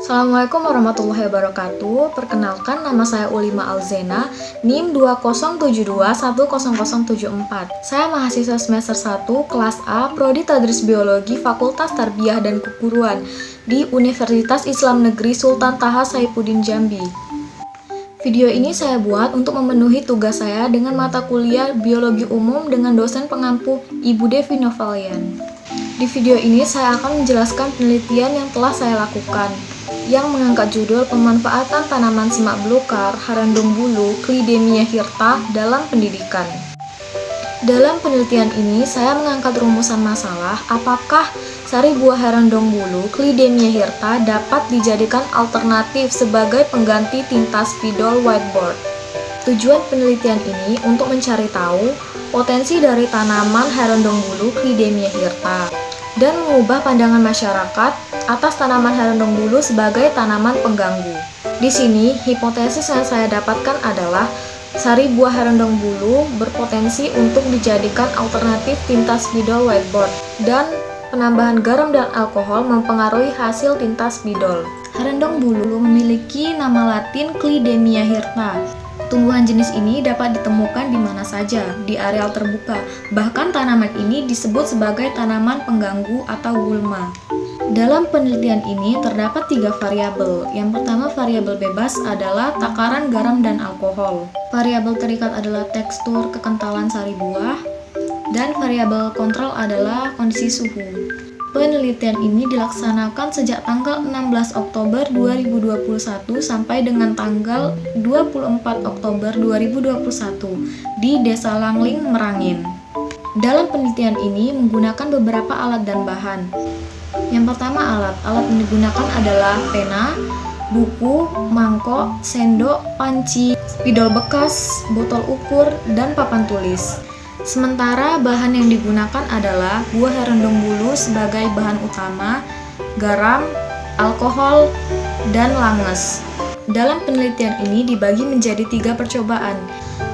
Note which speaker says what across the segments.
Speaker 1: Assalamualaikum warahmatullahi wabarakatuh. Perkenalkan, nama saya Ulima Alzena, NIM 2072100074. Saya mahasiswa semester 1 kelas A, Prodi Tadris Biologi, Fakultas Tarbiyah dan Keguruan di Universitas Islam Negeri Sultan Taha Saifuddin Jambi. Video ini saya buat untuk memenuhi tugas saya dengan mata kuliah Biologi Umum dengan dosen pengampu Ibu Devi Novalian. Di video ini saya akan menjelaskan penelitian yang telah saya lakukan, yang mengangkat judul pemanfaatan tanaman semak belukar, harandung bulu, Clidemia hirta dalam pendidikan. Dalam penelitian ini, saya mengangkat rumusan masalah apakah sari buah harandung bulu, Clidemia hirta dapat dijadikan alternatif sebagai pengganti tinta spidol whiteboard. Tujuan penelitian ini untuk mencari tahu potensi dari tanaman harandung bulu, Clidemia hirta, dan mengubah pandangan masyarakat atas tanaman harandung bulu sebagai tanaman pengganggu. Di sini, hipotesis yang saya dapatkan adalah sari buah harandung bulu berpotensi untuk dijadikan alternatif tinta spidol whiteboard, dan penambahan garam dan alkohol mempengaruhi hasil tinta spidol. Harandung bulu memiliki nama latin Clidemia hirta. Tumbuhan jenis ini dapat ditemukan di mana saja, di areal terbuka. Bahkan tanaman ini disebut sebagai tanaman pengganggu atau gulma. Dalam penelitian ini terdapat 3 variabel. Yang pertama, variabel bebas adalah takaran garam dan alkohol. Variabel terikat adalah tekstur kekentalan sari buah. Dan variabel kontrol adalah kondisi suhu. Penelitian ini dilaksanakan sejak tanggal 16 Oktober 2021 sampai dengan tanggal 24 Oktober 2021 di Desa Langling, Merangin. Dalam penelitian ini menggunakan beberapa alat dan bahan. Yang pertama, alat yang digunakan adalah pena, buku, mangkok, sendok, panci, spidol bekas, botol ukur, dan papan tulis. Sementara bahan yang digunakan adalah buah harandung bulu sebagai bahan utama, garam, alkohol, dan langes. Dalam penelitian ini dibagi menjadi 3 percobaan.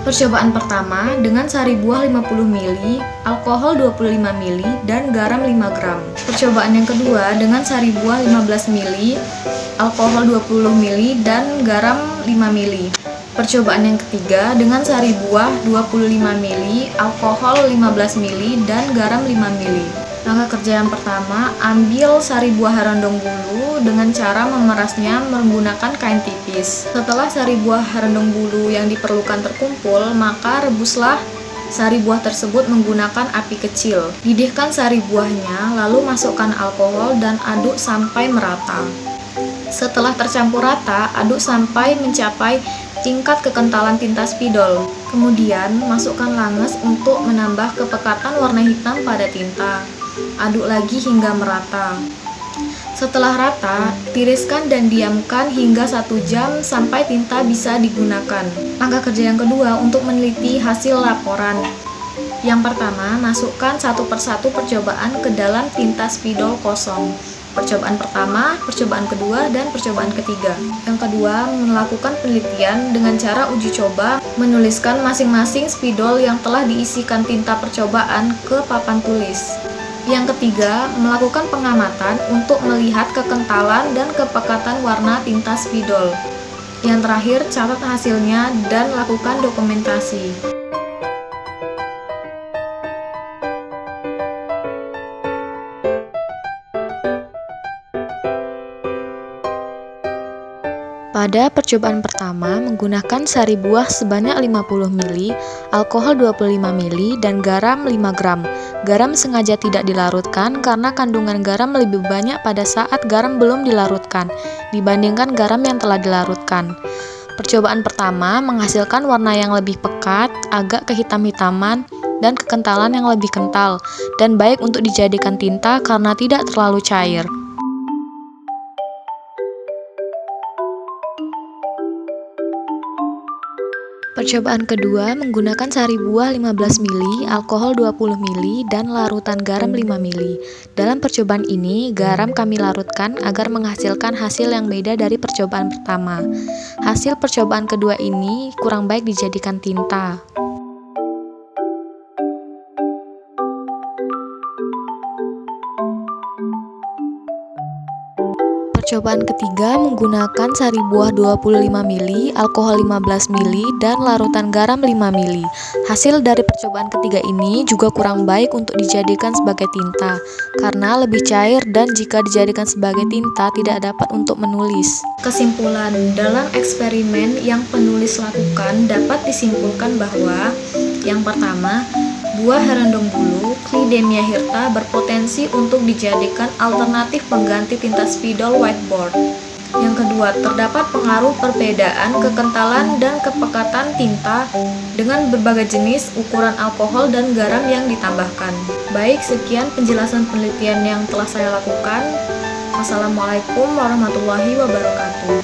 Speaker 1: Percobaan pertama dengan sari buah 50 ml, alkohol 25 ml, dan garam 5 gram. Percobaan yang kedua dengan sari buah 15 ml, alkohol 20 ml, dan garam 5 ml. Percobaan yang ketiga dengan sari buah 25 ml, alkohol 15 ml, dan garam 5 ml. Langkah kerja yang pertama, ambil sari buah harandung bulu dengan cara memerasnya menggunakan kain tipis. Setelah sari buah harandung bulu yang diperlukan terkumpul, maka rebuslah sari buah tersebut menggunakan api kecil. Didihkan sari buahnya, lalu masukkan alkohol dan aduk sampai merata. Setelah tercampur rata, aduk sampai mencapai tingkat kekentalan tinta spidol. Kemudian, masukkan langes untuk menambah kepekatan warna hitam pada tinta. Aduk lagi hingga merata. Setelah rata, tiriskan dan diamkan hingga 1 jam sampai tinta bisa digunakan. Langkah kerja yang kedua untuk meneliti hasil laporan. Yang pertama, masukkan satu persatu percobaan ke dalam tinta spidol kosong. Percobaan pertama, percobaan kedua, dan percobaan ketiga. Yang kedua, melakukan penelitian dengan cara uji coba, menuliskan masing-masing spidol yang telah diisikan tinta percobaan ke papan tulis. Yang ketiga, melakukan pengamatan untuk melihat kekentalan dan kepekatan warna tinta spidol. Yang terakhir, catat hasilnya dan lakukan dokumentasi. Pada percobaan pertama, menggunakan sari buah sebanyak 50 ml, alkohol 25 ml, dan garam 5 gram. Garam sengaja tidak dilarutkan karena kandungan garam lebih banyak pada saat garam belum dilarutkan dibandingkan garam yang telah dilarutkan. Percobaan pertama menghasilkan warna yang lebih pekat, agak kehitam-hitaman, dan kekentalan yang lebih kental, dan baik untuk dijadikan tinta karena tidak terlalu cair. Percobaan kedua menggunakan sari buah 15 ml, alkohol 20 ml, dan larutan garam 5 ml. Dalam percobaan ini, garam kami larutkan agar menghasilkan hasil yang beda dari percobaan pertama. Hasil percobaan kedua ini kurang baik dijadikan tinta. Percobaan ketiga menggunakan sari buah 25 ml, alkohol 15 ml, dan larutan garam 5 ml. Hasil dari percobaan ketiga ini juga kurang baik untuk dijadikan sebagai tinta, karena lebih cair dan jika dijadikan sebagai tinta tidak dapat untuk menulis. Kesimpulan, dalam eksperimen yang penulis lakukan dapat disimpulkan bahwa yang pertama, buah herendong bulu, Clidemia hirta, berpotensi untuk dijadikan alternatif pengganti tinta spidol whiteboard. Yang kedua, terdapat pengaruh perbedaan kekentalan dan kepekatan tinta dengan berbagai jenis, ukuran alkohol, dan garam yang ditambahkan. Baik, sekian penjelasan penelitian yang telah saya lakukan. Wassalamualaikum warahmatullahi wabarakatuh.